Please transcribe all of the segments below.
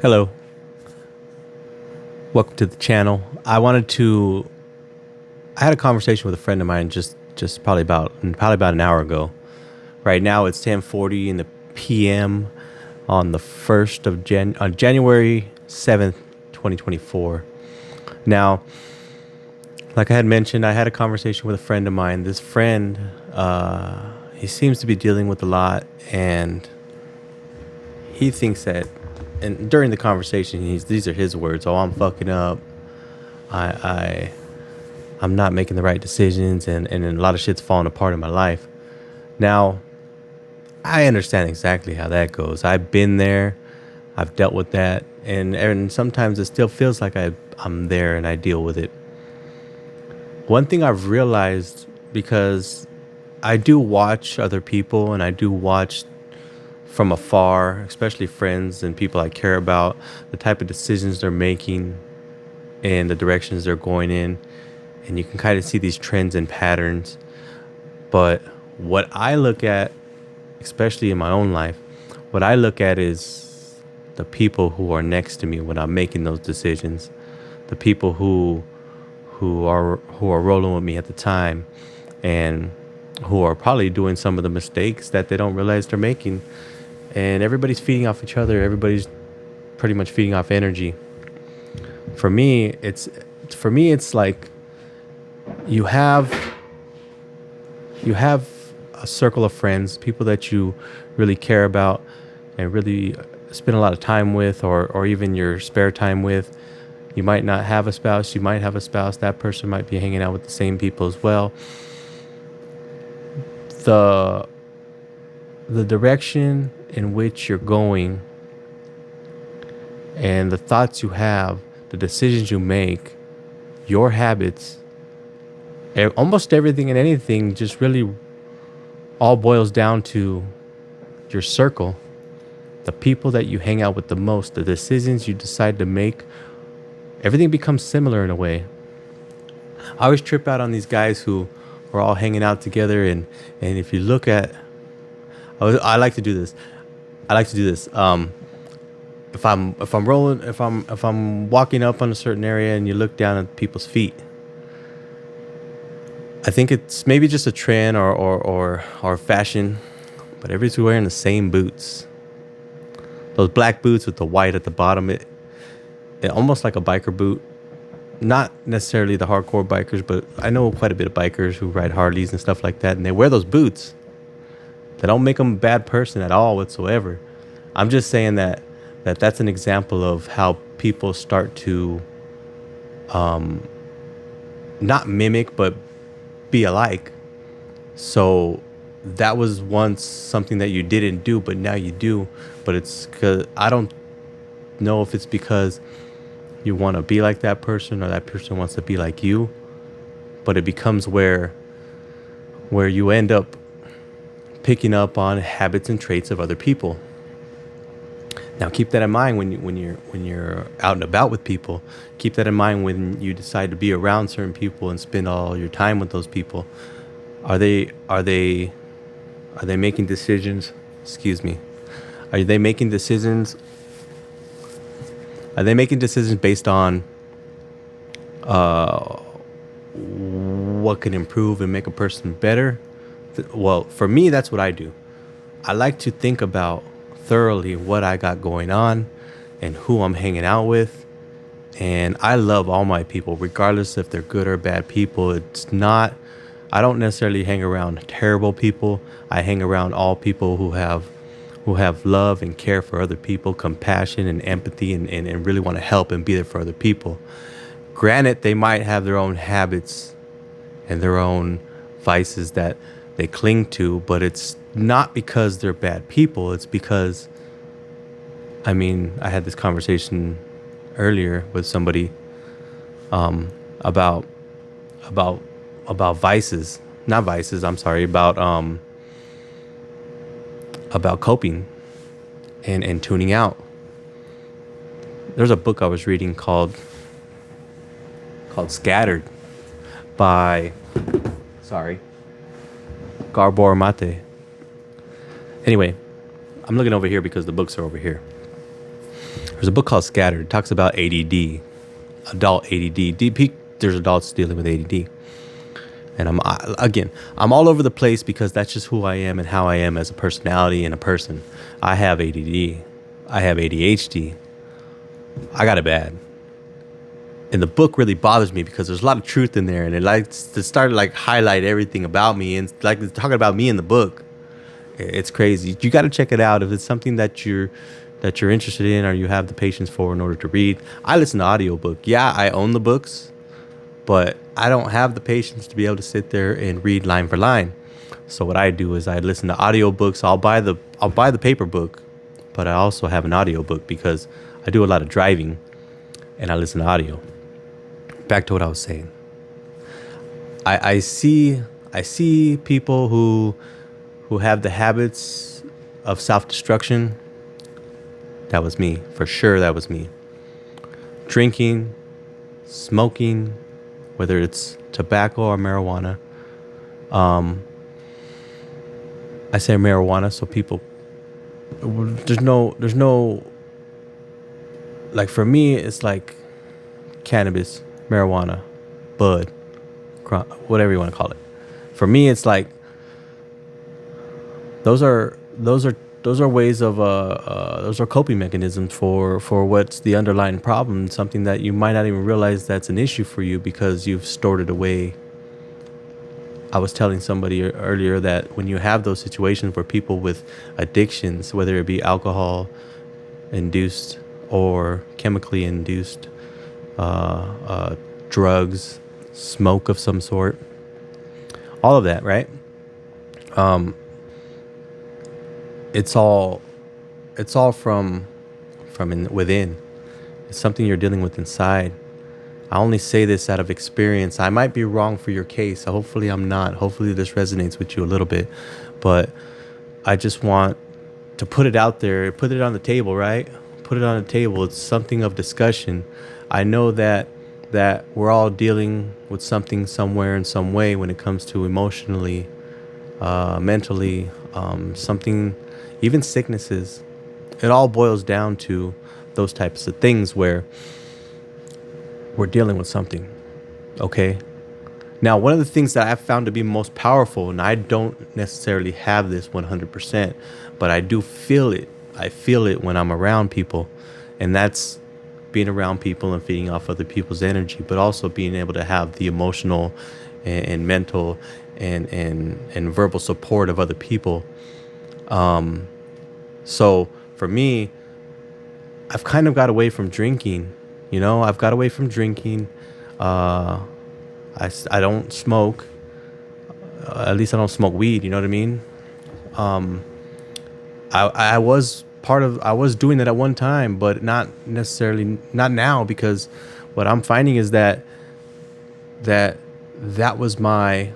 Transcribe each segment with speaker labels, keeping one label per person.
Speaker 1: Hello, welcome to the channel. I had a conversation with a friend of mine just probably about an hour ago. Right now it's 10:40 in the p.m. on the on January 7th, 2024. Now, like I had mentioned, I had a conversation with a friend of mine. This friend, he seems to be dealing with a lot, and he thinks that, and during the conversation, these are his words. Oh, I'm fucking up. I, I I'm not making the right decisions, and a lot of shit's falling apart in my life. Now, I understand exactly how that goes. I've been there. I've dealt with that, and sometimes it still feels like I'm there and I deal with it. One thing I've realized, because I do watch other people and I do watch from afar, especially friends and people I care about, the type of decisions they're making and the directions they're going in, and you can kind of see these trends and patterns. But what I look at, especially in my own life, what I look at is the people who are next to me when I'm making those decisions, the people who are rolling with me at the time, and who are probably doing some of the mistakes that they don't realize they're making. And everybody's feeding off each other. Everybody's pretty much feeding off energy. For me, it's like you have you have a circle of friends, people that you really care about and really spend a lot of time with, or even your spare time with. You might not have a spouse, you might have a spouse, that person might be hanging out with the same people as well. The the direction in which you're going and the thoughts you have, the decisions you make, your habits, almost everything and anything just really all boils down to your circle, the people that you hang out with the most, the decisions you decide to make. Everything becomes similar in a way. I always trip out on these guys who are all hanging out together, and if you look at, I like to do this. I like to do this. If I'm walking up on a certain area and you look down at people's feet, I think it's maybe just a trend or fashion, but everybody's wearing the same boots. Those black boots with the white at the bottom, it almost like a biker boot. Not necessarily the hardcore bikers, but I know quite a bit of bikers who ride Harleys and stuff like that, and they wear those boots. They don't make them a bad person at all whatsoever. I'm just saying that's an example of how people start to not mimic but be alike. So that was once something that you didn't do, but now you do. But it's because I don't know if it's because you want to be like that person or that person wants to be like you, but it becomes where you end up picking up on habits and traits of other people. Now keep that in mind when you're out and about with people. Keep that in mind when you decide to be around certain people and spend all your time with those people. Are they making decisions? Excuse me. Are they making decisions? Are they making decisions based on what can improve and make a person better? Well, for me, that's what I do. I like to think about thoroughly what I got going on and who I'm hanging out with. And I love all my people, regardless if they're good or bad people. I don't necessarily hang around terrible people. I hang around all people who have love and care for other people, compassion and empathy, and really want to help and be there for other people. Granted, they might have their own habits and their own vices that they cling to, but it's not because they're bad people. It's because, I had this conversation earlier with somebody about about vices, not vices. I'm sorry, about coping and tuning out. There's a book I was reading called Scattered by, sorry, Gabor Mate. Anyway, I'm looking over here because the books are over here. There's a book called Scattered. It talks about ADD, adult ADD. There's adults dealing with ADD. And I'm all over the place because that's just who I am and how I am as a personality and a person. I have ADD. I have ADHD. I got it bad. And the book really bothers me because there's a lot of truth in there, and it likes to start to like highlight everything about me and like talking about me in the book. It's crazy. You got to check it out if it's something that you're interested in or you have the patience for in order to read. I listen to audiobook. Yeah, I own the books, but I don't have the patience to be able to sit there and read line for line. So what I do is I listen to audiobooks. I'll buy the paper book, but I also have an audiobook because I do a lot of driving and I listen to audio. Back to what I was saying. I see people who have the habits of self-destruction. That was me. For sure, that was me. Drinking, smoking, whether it's tobacco or marijuana. I say marijuana so people, there's no, like for me, it's like cannabis, marijuana, bud, whatever you want to call it. For me, it's like, those are ways of those are coping mechanisms for what's the underlying problem, something that you might not even realize that's an issue for you because you've stored it away. I was telling somebody earlier that when you have those situations where people with addictions, whether it be alcohol induced or chemically induced, drugs, smoke of some sort, all of that, right? It's all from within. It's something you're dealing with inside. I only say this out of experience. I might be wrong for your case. Hopefully I'm not. Hopefully this resonates with you a little bit. But I just want to put it out there, put it on the table, right? Put it on the table. It's something of discussion. I know that we're all dealing with something somewhere in some way when it comes to emotionally, mentally, something, even sicknesses. It all boils down to those types of things where we're dealing with something, okay? Now, one of the things that I've found to be most powerful, and I don't necessarily have this 100%, but I do feel it. I feel it when I'm around people, and that's being around people and feeding off other people's energy, but also being able to have the emotional and mental and verbal support of other people. So for me, I've kind of got away from drinking. I've got away from drinking. I don't smoke. At least I don't smoke weed. You know what I mean? I was doing that at one time, but not necessarily, not now, because what I'm finding is that was my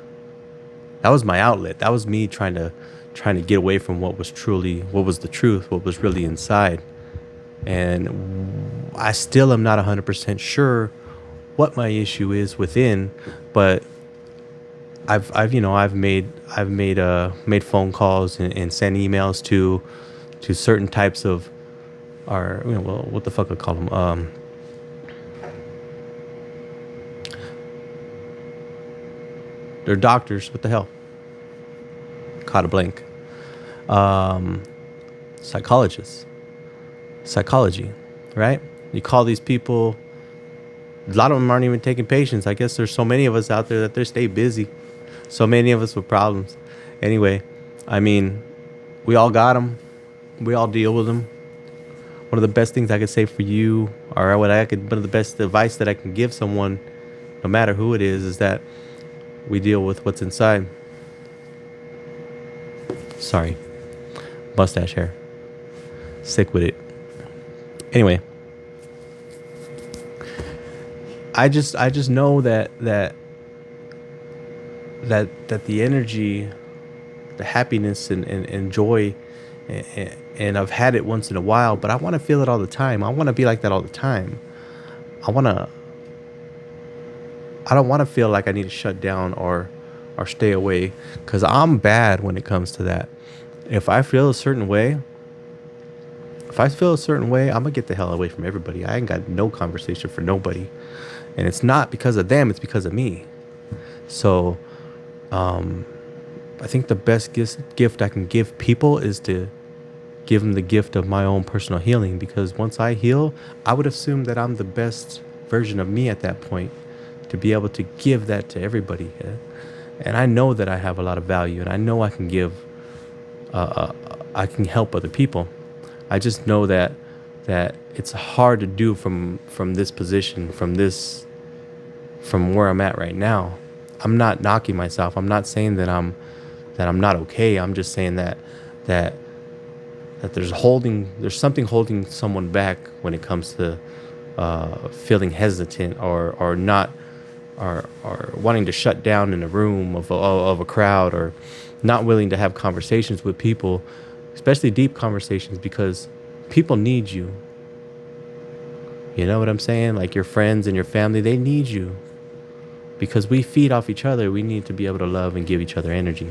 Speaker 1: outlet. That was me trying to get away from what was the truth, what was really inside. And I still am not 100% sure what my issue is within, but I've made phone calls and sent emails to certain types of, or what the fuck I call them, they're doctors. What the hell? Caught a blank. Psychology, right? You call these people, a lot of them aren't even taking patients. I guess there's so many of us out there that they stay busy. So many of us with problems. Anyway, I mean, we all got them. We all deal with them. One of the best things I could say for you, or one of the best advice that I can give someone, no matter who it is that we deal with what's inside. Sorry. Mustache hair. Sick with it. Anyway, I just know that the energy, the happiness and joy, and I've had it once in a while, but I want to feel it all the time. I want to be like that all the time. I don't want to feel like I need to shut down or stay away, because I'm bad when it comes to that. If I feel a certain way, If I feel a certain way, I'm gonna get the hell away from everybody. I ain't got no conversation for nobody. And it's not because of them, it's because of me. So I think the best gift I can give people is to give them the gift of my own personal healing, because once I heal, I would assume that I'm the best version of me at that point to be able to give that to everybody. Yeah? And I know that I have a lot of value, and I know I can give, I can help other people. I just know that it's hard to do from this position, from where I'm at right now. I'm not knocking myself. I'm not saying that I'm not okay. I'm just saying that there's something holding someone back when it comes to feeling hesitant or not or wanting to shut down in a room of a crowd, or not willing to have conversations with people, especially deep conversations, because people need you. You know what I'm saying? Like your friends and your family, they need you, because we feed off each other. We need to be able to love and give each other energy.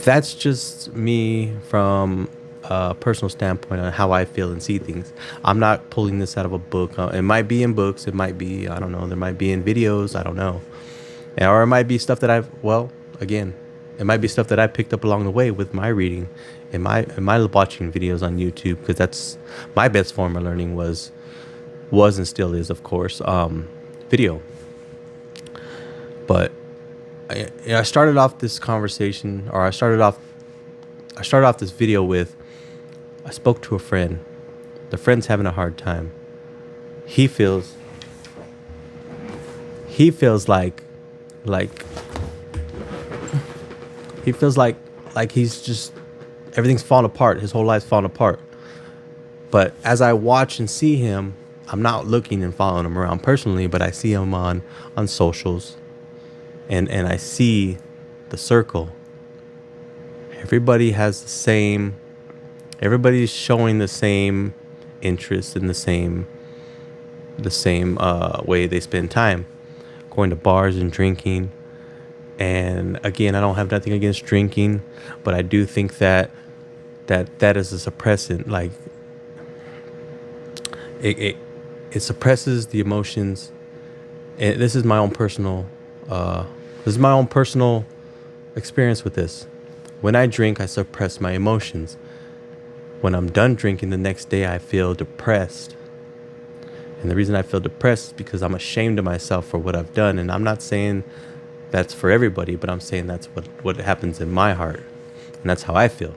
Speaker 1: That's just me from a personal standpoint on how I feel and see things. I'm not pulling this out of a book. It might be in books. It might be, I don't know, there might be in videos. I don't know. Or it might be stuff that again, it might be stuff that I picked up along the way with my reading and my watching videos on YouTube, because that's my best form of learning was and still is, of course, video. But I started off this conversation, or I started off this video with, I spoke to a friend. The friend's having a hard time. He feels like he feels like he's just, everything's falling apart. His whole life's falling apart. But as I watch and see him, I'm not looking and following him around personally, but I see him on socials. And I see the circle. Everybody has the same, everybody's showing the same interest in the same way they spend time, going to bars and drinking. And again, I don't have nothing against drinking, but I do think that is a suppressant. Like it suppresses the emotions. And this is my own personal experience with this. When I drink, I suppress my emotions. When I'm done drinking, the next day I feel depressed. And the reason I feel depressed is because I'm ashamed of myself for what I've done. And I'm not saying that's for everybody, but I'm saying that's what happens in my heart. And that's how I feel.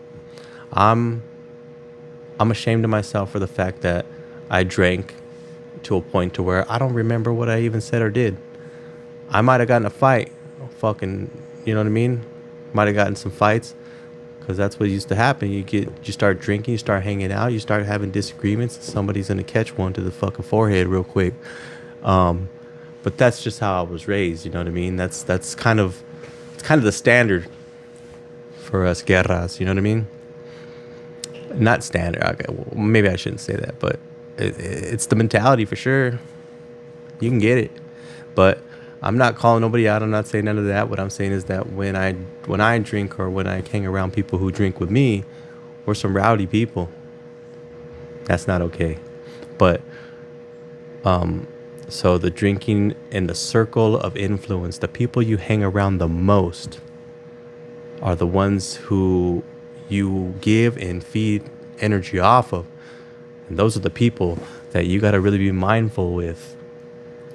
Speaker 1: I'm ashamed of myself for the fact that I drank to a point to where I don't remember what I even said or did. I might have gotten a fight. You know what I mean? Might have gotten some fights, because that's what used to happen. You start drinking, you start hanging out, you start having disagreements, and somebody's gonna catch one to the fucking forehead real quick. But that's just how I was raised. You know what I mean? That's kind of the standard for us guerras. You know what I mean? Not standard. Okay, well, maybe I shouldn't say that, but it's the mentality for sure. You can get it, but I'm not calling nobody out. I'm not saying none of that. What I'm saying is that when I drink, or when I hang around people who drink with me, we're some rowdy people. That's not okay. But so the drinking and the circle of influence, the people you hang around the most are the ones who you give and feed energy off of. And those are the people that you got to really be mindful with.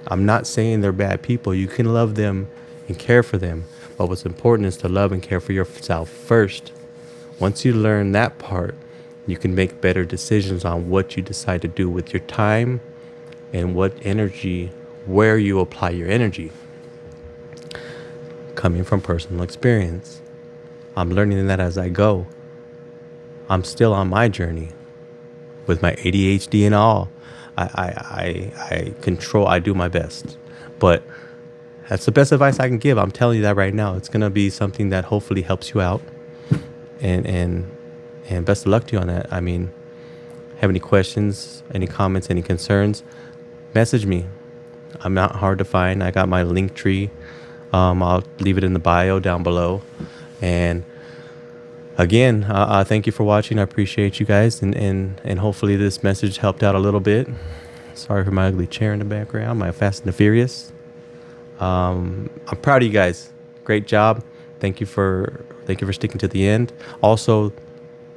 Speaker 1: I'm not saying they're bad people. You can love them and care for them. But what's important is to love and care for yourself first. Once you learn that part, you can make better decisions on what you decide to do with your time and where you apply your energy. Coming from personal experience, I'm learning that as I go. I'm still on my journey with my ADHD and all. I do my best, but that's the best advice I can give. I'm telling you that right now. It's going to be something that hopefully helps you out, and best of luck to you on that. I mean, have any questions, any comments, any concerns, message me. I'm not hard to find. I got my link tree. I'll leave it in the bio down below, and Again, thank you for watching. I appreciate you guys, and hopefully this message helped out a little bit. Sorry for my ugly chair in the background, my Fast and the Furious. I'm proud of you guys. Great job. Thank you for sticking to the end. Also,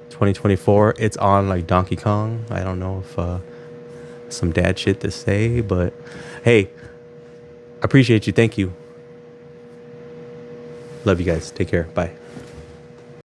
Speaker 1: 2024, it's on like Donkey Kong. I don't know if some dad shit to say, but hey, I appreciate you. Thank you. Love you guys. Take care. Bye.